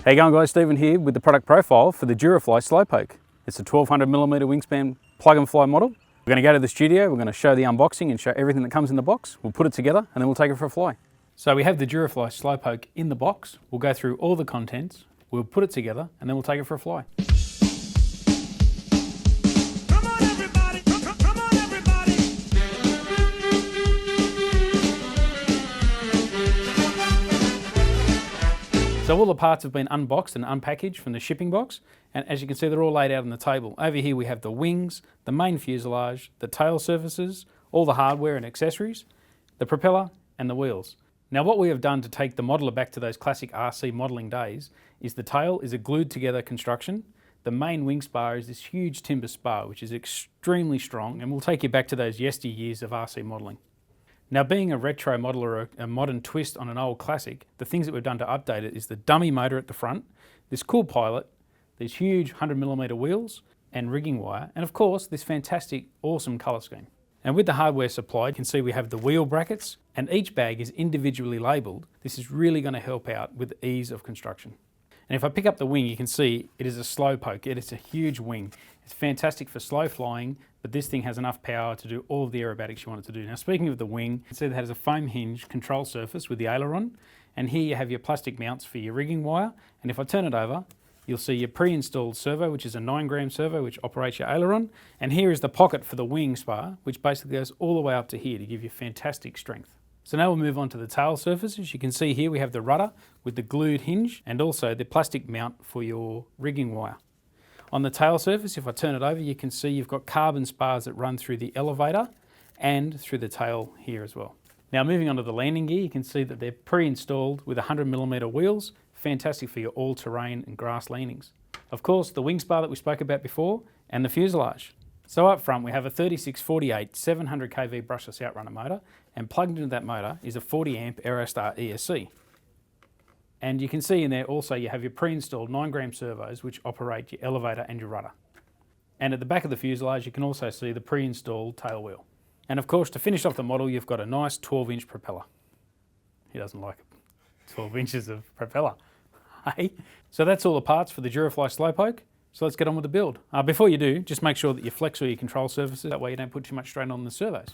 How you going guys, Stephen here with the product profile for the Durafly SlowPoke. It's a 1200mm wingspan plug and fly model. We're going to go to the studio, we're going to show the unboxing and show everything that comes in the box. We'll put it together and then we'll take it for a fly. So we have the Durafly SlowPoke in the box. We'll go through all the contents, we'll put it together and then we'll take it for a fly. So all the parts have been unboxed and unpackaged from the shipping box, and as you can see they're all laid out on the table. Over here we have the wings, the main fuselage, the tail surfaces, all the hardware and accessories, the propeller and the wheels. Now what we have done to take the modeler back to those classic RC modelling days is the tail is a glued together construction. The main wing spar is this huge timber spar which is extremely strong and will take you back to those yesteryears of RC modelling. Now being a retro model or a modern twist on an old classic, the things that we've done to update it is the dummy motor at the front, this cool pilot, these huge 100mm wheels and rigging wire, and of course this fantastic, awesome colour scheme. And with the hardware supplied, you can see we have the wheel brackets and each bag is individually labelled. This is really going to help out with the ease of construction. And if I pick up the wing, you can see it is a SlowPoke. It is a huge wing. It's fantastic for slow flying, but this thing has enough power to do all of the aerobatics you want it to do. Now speaking of the wing, you can see it has a foam hinge control surface with the aileron, and here you have your plastic mounts for your rigging wire, and if I turn it over, you'll see your pre-installed servo, which is a 9-gram servo which operates your aileron, and here is the pocket for the wing spar, which basically goes all the way up to here to give you fantastic strength. So now we'll move on to the tail surfaces. You can see here we have the rudder with the glued hinge and also the plastic mount for your rigging wire. On the tail surface, if I turn it over, you can see you've got carbon spars that run through the elevator and through the tail here as well. Now moving on to the landing gear, you can see that they're pre-installed with 100mm wheels, fantastic for your all-terrain and grass landings. Of course, the wing spar that we spoke about before and the fuselage. So up front we have a 3648 700 kV brushless outrunner motor, and plugged into that motor is a 40 amp Aerostar ESC. And you can see in there also you have your pre-installed 9-gram servos which operate your elevator and your rudder. And at the back of the fuselage you can also see the pre-installed tail wheel. And of course to finish off the model you've got a nice 12-inch propeller. He doesn't like it. 12 inches of propeller. Hey? So that's all the parts for the Durafly SlowPoke. So let's get on with the build. Before you do, just make sure that you flex all your control surfaces, that way you don't put too much strain on the servos.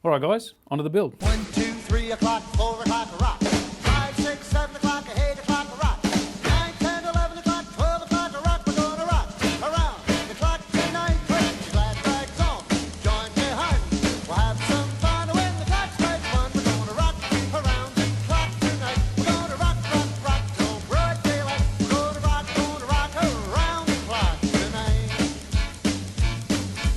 All right guys, on to the build. 1, 2, 3 o'clock, 4 o'clock, a rock. 5, 6, 7 o'clock, 8 o'clock, a rock. 9, 10, 11 o'clock, 12 o'clock, a rock. We're gonna rock around the clock to 9:20. Glad rags on, join me hard. We'll have some fun when the clock strikes 1. We're gonna rock around the clock tonight. We're gonna rock, rock, rock till broad daylight. We're gonna rock around the clock tonight.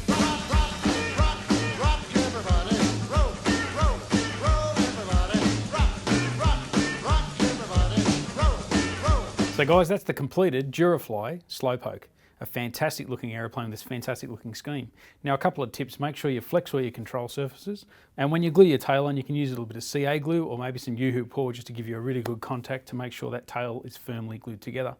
Rock, rock, rock, rock, everybody. Roll, roll, roll, everybody. Rock, rock, rock, everybody. Roll, roll. So guys, that's the completed Durafly SlowPoke. A fantastic looking aeroplane with this fantastic looking scheme. Now a couple of tips, make sure you flex all your control surfaces, and when you glue your tail on you can use a little bit of CA glue or maybe some Yoo-hoo pour just to give you a really good contact to make sure that tail is firmly glued together.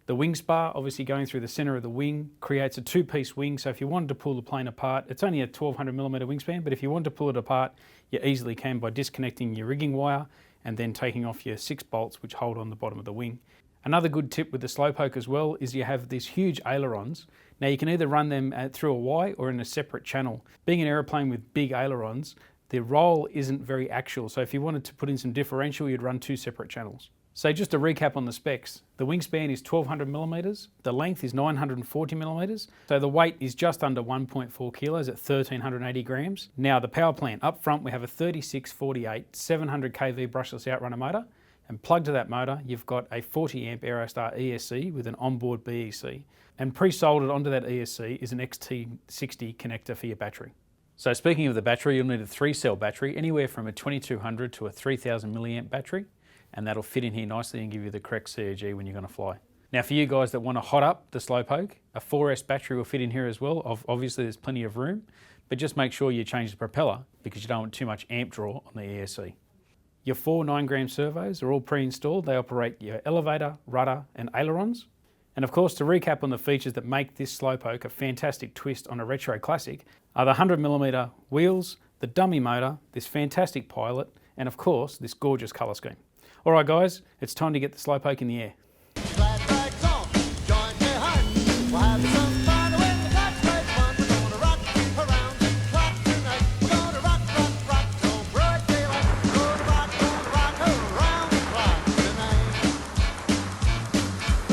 The wing spar, obviously going through the center of the wing, creates a 2-piece wing, so if you wanted to pull the plane apart, it's only a 1200mm wingspan, but if you want to pull it apart, you easily can by disconnecting your rigging wire and then taking off your 6 bolts which hold on the bottom of the wing. Another good tip with the SlowPoke as well is you have these huge ailerons. Now you can either run them through a Y or in a separate channel. Being an aeroplane with big ailerons, the roll isn't very axial, so if you wanted to put in some differential, you'd run 2 separate channels. So just to recap on the specs, the wingspan is 1200mm, the length is 940mm, so the weight is just under 1.4 kilos at 1380 grams. Now the power plant, up front we have a 3648 700 kV brushless outrunner motor, and plugged to that motor you've got a 40 amp Aerostar ESC with an onboard BEC, and pre-soldered onto that ESC is an XT60 connector for your battery. So speaking of the battery, you'll need a 3-cell battery, anywhere from a 2200 to a 3000 milliamp battery, and that'll fit in here nicely and give you the correct CEG when you're going to fly. Now for you guys that want to hot up the SlowPoke, a 4S battery will fit in here as well. Obviously there's plenty of room, but just make sure you change the propeller because you don't want too much amp draw on the ESC. Your 4 9-gram servos are all pre-installed. They operate your elevator, rudder and ailerons. And of course, to recap on the features that make this SlowPoke a fantastic twist on a retro classic are the 100mm wheels, the dummy motor, this fantastic pilot, and of course, this gorgeous colour scheme. All right guys, it's time to get the SlowPoke in the air. We'll have some fun when the clock strikes one. We're gonna rock around the clock tonight. We're gonna rock, rock, rock till broad daylight. We're gonna rock around the clock tonight.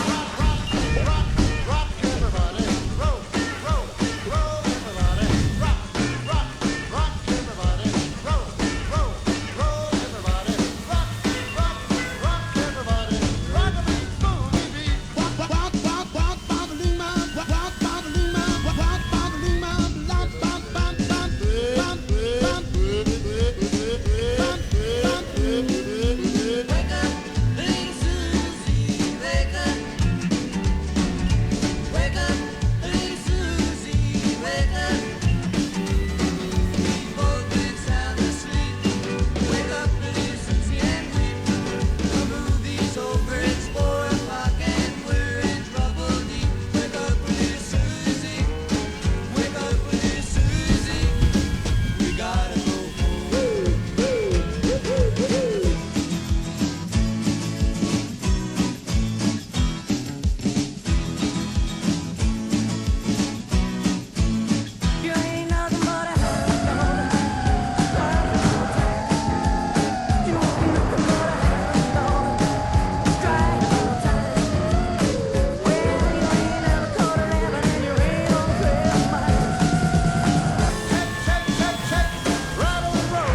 Rock, rock, rock, rock, everybody. Roll, roll, roll, everybody. Rock, rock, rock, everybody. Roll, roll, roll, everybody. Rock, rock, rock, everybody. Rock-a-bee, boogie-bee. Rock, rock, rock, rock, bob-a-doo-ma, rock, rock, bob-a-doo-ma, rock, rock, bob-a-doo-ma, bop, bop, bop, bop, bop, bop, bop. Wake up, little Susie, wake up. Wake up, little Susie, wake up. We've both been sound asleep. Wake up, little Susie, and weep. The movie's over, it's 4 o'clock, and we're in trouble deep. Wake up, little Susie, wake up, little Susie. We gotta go home. You ain't nothing but a hound dog. You ain't nothing but a hound dog. Driving all the time. Well, you ain't never caught a rabbit and you ain't on trail mice. Shake, shake, shake, shake, rattle and roll.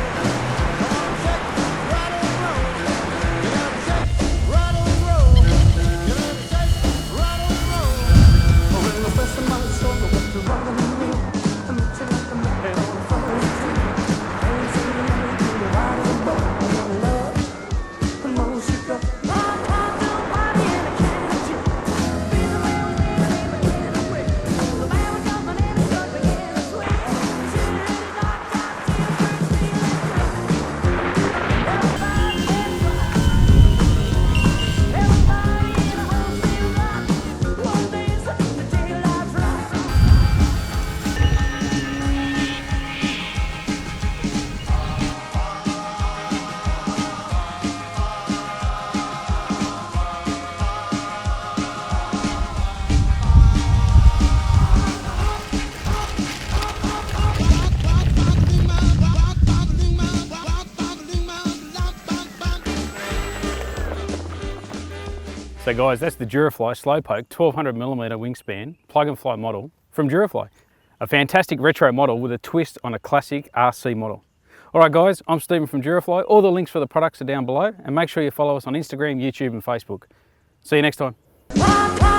Come on, shake, rattle and roll. You gotta shake, rattle and roll. You gotta shake, rattle and roll. Oh, when the first of my soul, what you want to me? I'm itching like a man on the first tree. Ain't seen the money to the right of the boat. I want love, the most you got. Rock, rock, nobody in a candy. Be the way we live, we get away. The man was jumping in the truck, began to sway. Shooting in the dark, top, till first feeling crazy. Everybody gets rock. Everybody in the whole city rock. One day it's like the daylight rock. So guys, that's the Durafly SlowPoke 1200mm wingspan plug and fly model from Durafly. A fantastic retro model with a twist on a classic RC model. Alright guys, I'm Stephen from Durafly. All the links for the products are down below, and make sure you follow us on Instagram, YouTube and Facebook. See you next time. Rock, rock.